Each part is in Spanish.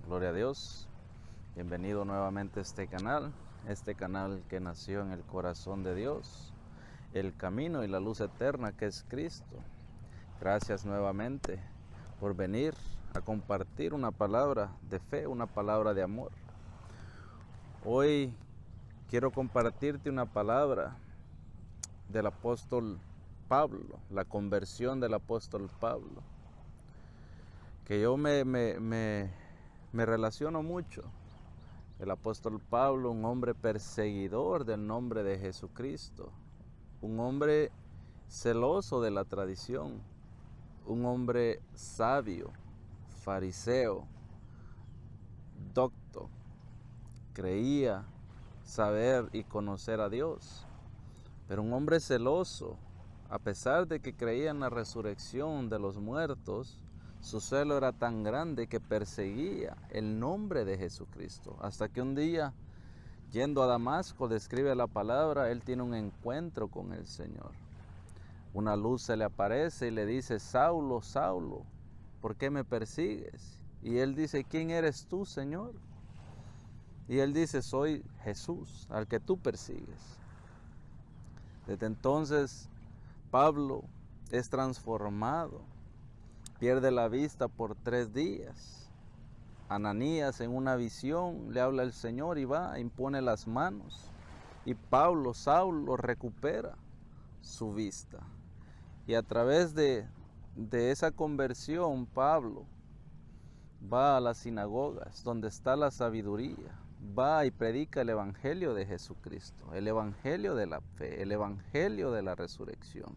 Gloria a Dios. Bienvenido nuevamente a este canal que nació en el corazón de Dios, el camino y la luz eterna que es Cristo. Gracias nuevamente por venir a compartir una palabra de fe, una palabra de amor. Hoy quiero compartirte una palabra del apóstol Pablo, la conversión del apóstol Pablo, que yo me relaciono mucho. El apóstol Pablo, un hombre perseguidor del nombre de Jesucristo, un hombre celoso de la tradición, un hombre sabio, fariseo, docto, creía saber y conocer a Dios, pero un hombre celoso, a pesar de que creía en la resurrección de los muertos, su celo era tan grande que perseguía el nombre de Jesucristo, hasta que un día, yendo a Damasco, describe la palabra, él tiene un encuentro con el Señor. Una luz se le aparece y le dice: Saulo, Saulo, ¿por qué me persigues? Y él dice: ¿quién eres tú, Señor? Y él dice: soy Jesús, al que tú persigues. Desde entonces, Pablo es transformado. Pierde la vista por 3 días. Ananías, en una visión, le habla al Señor y va, impone las manos. Y Saulo, recupera su vista. Y a través de esa conversión, Pablo va a las sinagogas, donde está la sabiduría. Va y predica el evangelio de Jesucristo, el evangelio de la fe, el evangelio de la resurrección,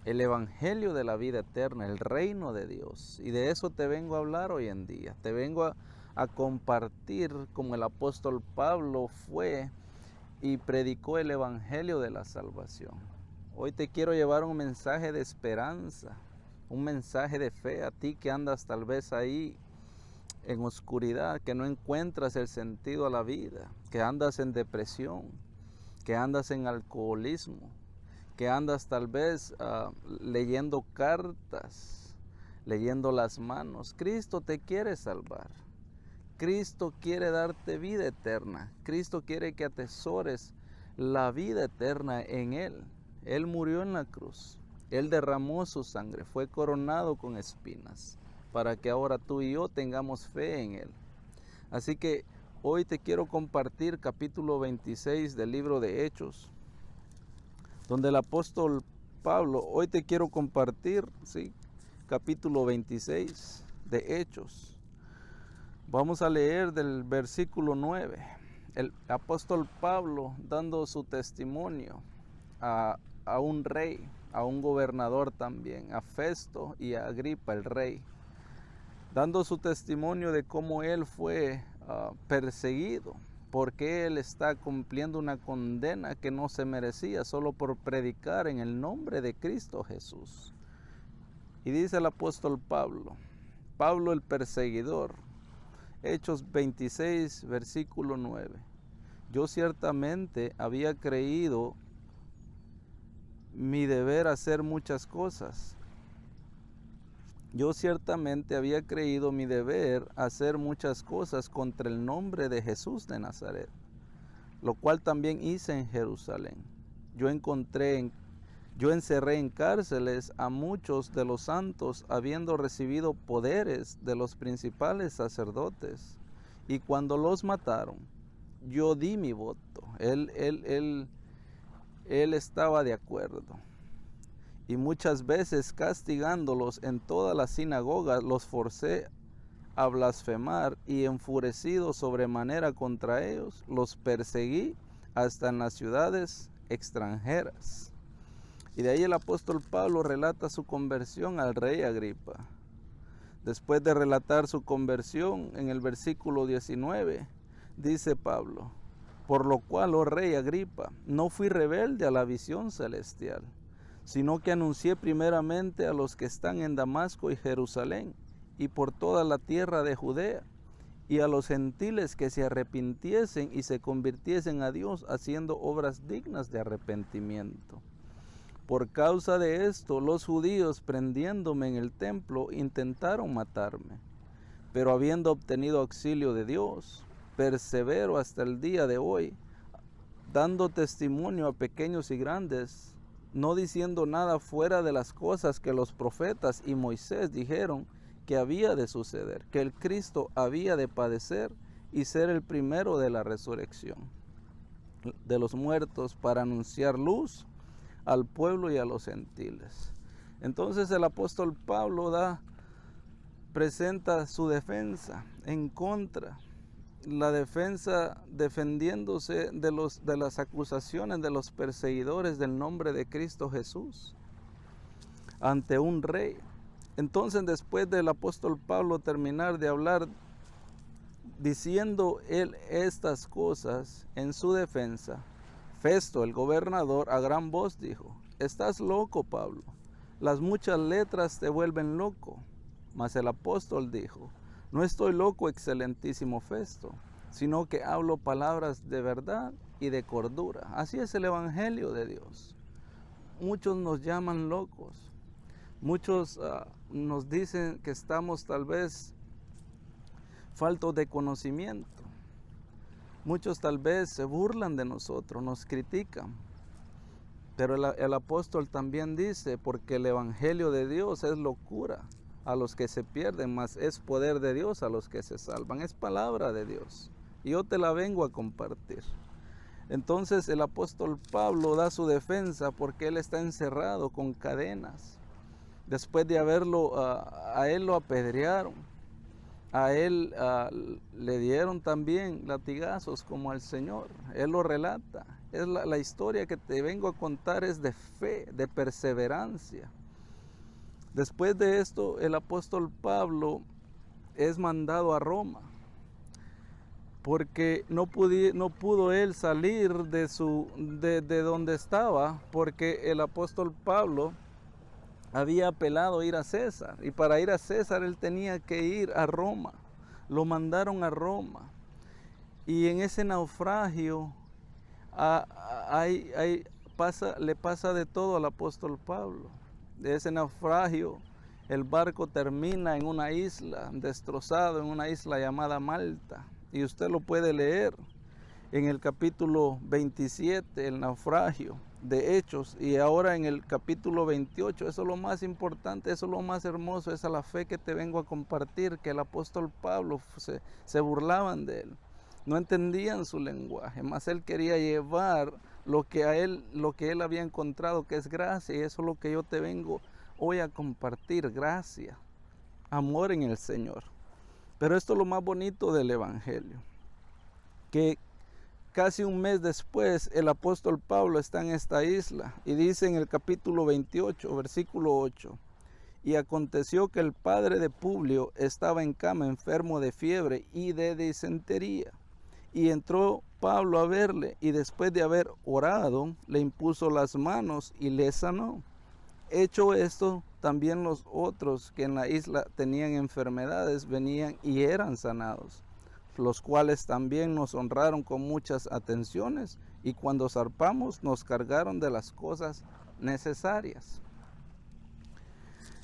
el evangelio de la vida eterna, el reino de Dios. Y de eso te vengo a hablar hoy en día. Te vengo a compartir como el apóstol Pablo fue y predicó el evangelio de la salvación. Hoy te quiero llevar un mensaje de esperanza, un mensaje de fe a ti que andas tal vez ahí en oscuridad, que no encuentras el sentido a la vida, que andas en depresión, que andas en alcoholismo, que andas tal vez leyendo cartas, leyendo las manos. Cristo te quiere salvar. Cristo quiere darte vida eterna. Cristo quiere que atesores la vida eterna en Él. Él murió en la cruz. Él derramó su sangre. Fue coronado con espinas para que ahora tú y yo tengamos fe en Él. Así que hoy te quiero compartir capítulo 26 del libro de Hechos, donde el apóstol Pablo, hoy te quiero compartir, ¿sí?, capítulo 26 de Hechos. Vamos a leer del versículo 9. El apóstol Pablo dando su testimonio a un rey, a un gobernador también, a Festo y a Agripa el rey, dando su testimonio de cómo él fue perseguido, porque él está cumpliendo una condena que no se merecía solo por predicar en el nombre de Cristo Jesús. Y dice el apóstol Pablo el perseguidor, Hechos 26, versículo 9. Yo ciertamente había creído mi deber hacer muchas cosas. Yo ciertamente había creído mi deber hacer muchas cosas contra el nombre de Jesús de Nazaret, lo cual también hice en Jerusalén. Yo encerré en cárceles a muchos de los santos, habiendo recibido poderes de los principales sacerdotes. Y cuando los mataron, yo di mi voto. Él estaba de acuerdo. Y muchas veces castigándolos en todas las sinagogas, los forcé a blasfemar, y enfurecido sobremanera contra ellos, los perseguí hasta en las ciudades extranjeras. Y de ahí el apóstol Pablo relata su conversión al rey Agripa. Después de relatar su conversión, en el versículo 19, dice Pablo: por lo cual, oh rey Agripa, no fui rebelde a la visión celestial, sino que anuncié primeramente a los que están en Damasco y Jerusalén, y por toda la tierra de Judea, y a los gentiles que se arrepintiesen y se convirtiesen a Dios, haciendo obras dignas de arrepentimiento. Por causa de esto, los judíos, prendiéndome en el templo, intentaron matarme. pero habiendo obtenido auxilio de Dios, persevero hasta el día de hoy, dando testimonio a pequeños y grandes, no diciendo nada fuera de las cosas que los profetas y Moisés dijeron que había de suceder, que el Cristo había de padecer y ser el primero de la resurrección de los muertos, para anunciar luz al pueblo y a los gentiles. Entonces el apóstol Pablo presenta su defensa en contra, la defensa defendiéndose de las acusaciones de los perseguidores del nombre de Cristo Jesús ante un rey. Entonces, después del apóstol Pablo terminar de hablar, diciendo él estas cosas en su defensa, Festo, el gobernador, a gran voz dijo: «Estás loco, Pablo, las muchas letras te vuelven loco». Mas el apóstol dijo: «No estoy loco, excelentísimo Festo, sino que hablo palabras de verdad y de cordura». Así es el evangelio de Dios. Muchos nos llaman locos, muchos nos dicen que estamos tal vez faltos de conocimiento. Muchos tal vez se burlan de nosotros, nos critican. Pero el apóstol también dice: porque el evangelio de Dios es locura a los que se pierden, mas es poder de Dios a los que se salvan. Es palabra de Dios y yo te la vengo a compartir. Entonces el apóstol Pablo da su defensa porque él está encerrado con cadenas. Después de a él lo apedrearon, a él le dieron también latigazos como al Señor. Él lo relata. Es la historia que te vengo a contar, es de fe, de perseverancia. Después de esto, el apóstol Pablo es mandado a Roma, porque no pudo él salir de donde estaba, porque el apóstol Pablo había apelado a ir a César, y para ir a César él tenía que ir a Roma. Lo mandaron a Roma, y en ese naufragio le pasa de todo al apóstol Pablo. De ese naufragio, el barco termina en una isla, destrozado en una isla llamada Malta. Y usted lo puede leer en el capítulo 27, el naufragio de Hechos, y ahora en el capítulo 28. Eso es lo más importante, eso es lo más hermoso, esa es la fe que te vengo a compartir, que el apóstol Pablo se burlaban de él. No entendían su lenguaje, mas él quería llevar lo que él había encontrado, que es gracia, y eso es lo que yo te vengo hoy a compartir: gracia, amor en el Señor. Pero esto es lo más bonito del evangelio, que casi un mes después el apóstol Pablo está en esta isla, y dice en el capítulo 28, versículo 8: «Y aconteció que el padre de Publio estaba en cama, enfermo de fiebre y de disentería. Y entró Pablo a verle, y después de haber orado, le impuso las manos y le sanó. Hecho esto, también los otros que en la isla tenían enfermedades venían y eran sanados, los cuales también nos honraron con muchas atenciones, y cuando zarpamos nos cargaron de las cosas necesarias».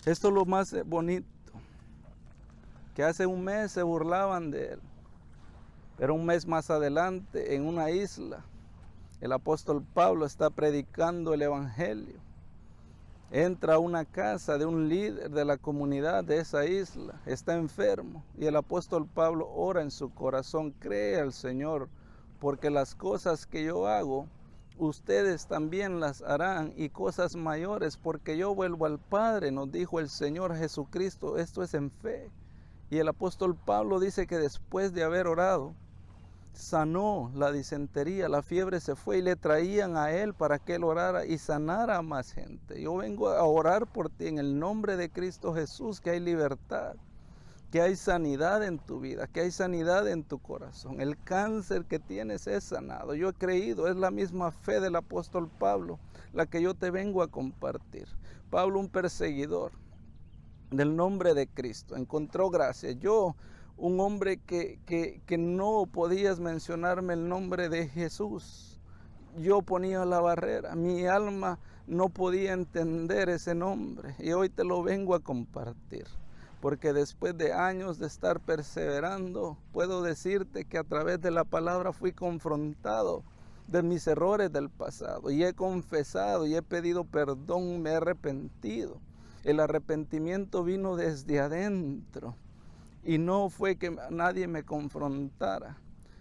Esto es lo más bonito, que hace un mes se burlaban de él. Pero un mes más adelante, en una isla, el apóstol Pablo está predicando el evangelio. Entra a una casa de un líder de la comunidad de esa isla, está enfermo, y el apóstol Pablo ora en su corazón: «Cree al Señor, porque las cosas que yo hago, ustedes también las harán, y cosas mayores, porque yo vuelvo al Padre», nos dijo el Señor Jesucristo. Esto es en fe. Y el apóstol Pablo dice que después de haber orado, sanó la disentería, la fiebre se fue, y le traían a él para que él orara y sanara a más gente. Yo vengo a orar por ti en el nombre de Cristo Jesús, que hay libertad, que hay sanidad en tu vida, que hay sanidad en tu corazón. El cáncer que tienes es sanado. Yo he creído, es la misma fe del apóstol Pablo la que yo te vengo a compartir. Pablo, un perseguidor del nombre de Cristo, encontró gracia. Yo, un hombre que no podías mencionarme el nombre de Jesús, yo ponía la barrera, mi alma no podía entender ese nombre, y hoy te lo vengo a compartir. porque después de años de estar perseverando, puedo decirte que a través de la palabra fui confrontado de mis errores del pasado y he confesado y he pedido perdón, me he arrepentido. El arrepentimiento vino desde adentro y no fue que nadie me confrontara.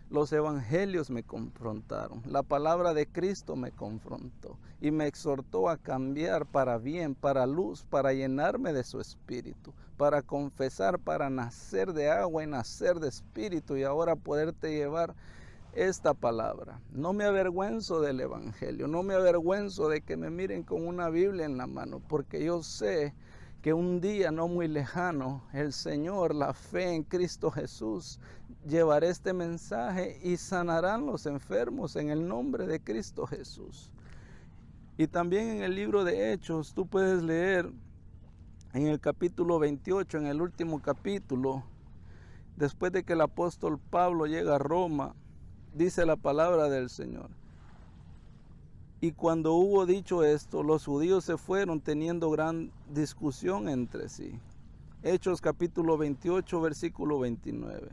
Los evangelios me confrontaron, la palabra de Cristo me confrontó y me exhortó a cambiar para bien, para luz, para llenarme de su espíritu, para confesar, para nacer de agua y nacer de espíritu y ahora poderte llevar esta palabra. No me avergüenzo del evangelio, no me avergüenzo de que me miren con una Biblia en la mano, porque yo sé que un día no muy lejano, el Señor, la fe en Cristo Jesús, llevará este mensaje y sanarán los enfermos en el nombre de Cristo Jesús. Y también en el libro de Hechos, tú puedes leer en el capítulo 28, en el último capítulo, después de que el apóstol Pablo llega a Roma, dice la palabra del Señor. Y cuando hubo dicho esto, los judíos se fueron teniendo gran discusión entre sí. Hechos capítulo 28, versículo 29.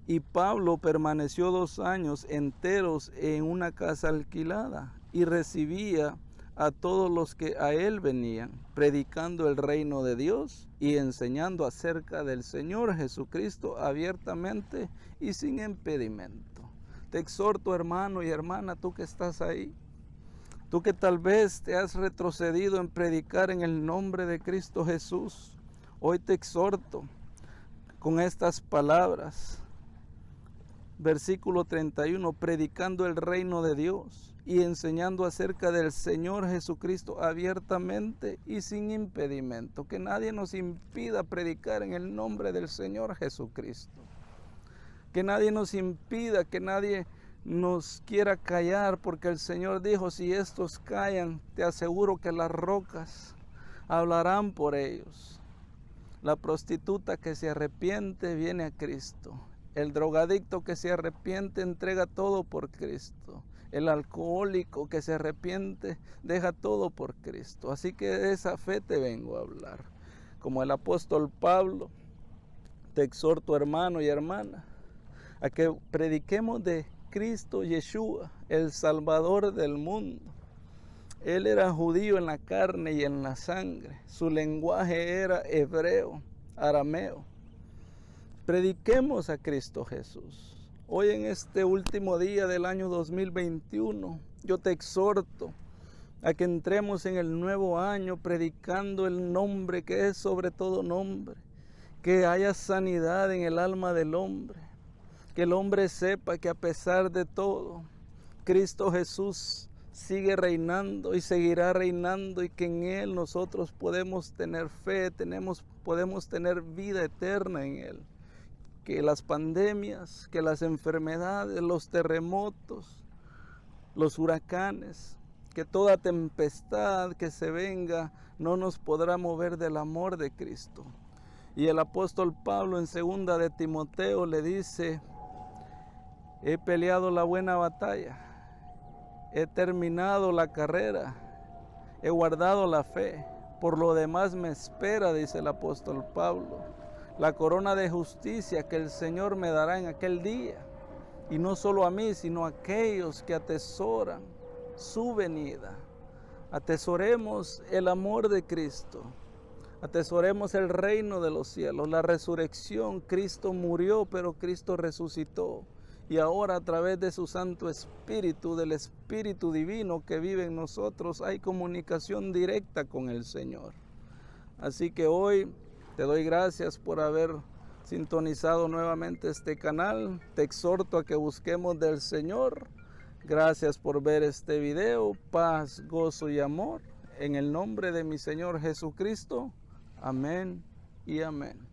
Y Pablo permaneció 2 años enteros en una casa alquilada y recibía a todos los que a él venían, predicando el reino de Dios y enseñando acerca del Señor Jesucristo abiertamente y sin impedimento. Te exhorto, hermano y hermana, tú que estás ahí, tú que tal vez te has retrocedido en predicar en el nombre de Cristo Jesús, hoy te exhorto con estas palabras. Versículo 31, predicando el reino de Dios y enseñando acerca del Señor Jesucristo abiertamente y sin impedimento. Que nadie nos impida predicar en el nombre del Señor Jesucristo. Que nadie nos impida, que nadie nos quiera callar, porque el Señor dijo, si estos callan, te aseguro que las rocas hablarán por ellos. La prostituta que se arrepiente viene a Cristo. El drogadicto que se arrepiente entrega todo por Cristo. El alcohólico que se arrepiente deja todo por Cristo. Así que de esa fe te vengo a hablar. Como el apóstol Pablo, te exhorto, hermano y hermana, a que prediquemos de Cristo Yeshua, el Salvador del mundo. Él era judío en la carne y en la sangre. Su lenguaje era hebreo, arameo. Prediquemos a Cristo Jesús. Hoy en este último día del año 2021, yo te exhorto a que entremos en el nuevo año predicando el nombre que es sobre todo nombre. Que haya sanidad en el alma del hombre. Que el hombre sepa que a pesar de todo, Cristo Jesús sigue reinando y seguirá reinando y que en Él nosotros podemos tener fe, podemos tener vida eterna en Él. Que las pandemias, que las enfermedades, los terremotos, los huracanes, que toda tempestad que se venga no nos podrá mover del amor de Cristo. Y el apóstol Pablo en 2 de Timoteo le dice, he peleado la buena batalla, he terminado la carrera, he guardado la fe, por lo demás me espera, dice el apóstol Pablo, la corona de justicia que el Señor me dará en aquel día, y no solo a mí, sino a aquellos que atesoran su venida. Atesoremos el amor de Cristo, atesoremos el reino de los cielos, la resurrección. Cristo murió, pero Cristo resucitó. Y ahora a través de su Santo Espíritu, del Espíritu Divino que vive en nosotros, hay comunicación directa con el Señor. Así que hoy te doy gracias por haber sintonizado nuevamente este canal. Te exhorto a que busquemos del Señor. Gracias por ver este video. Paz, gozo y amor. En el nombre de mi Señor Jesucristo. Amén y amén.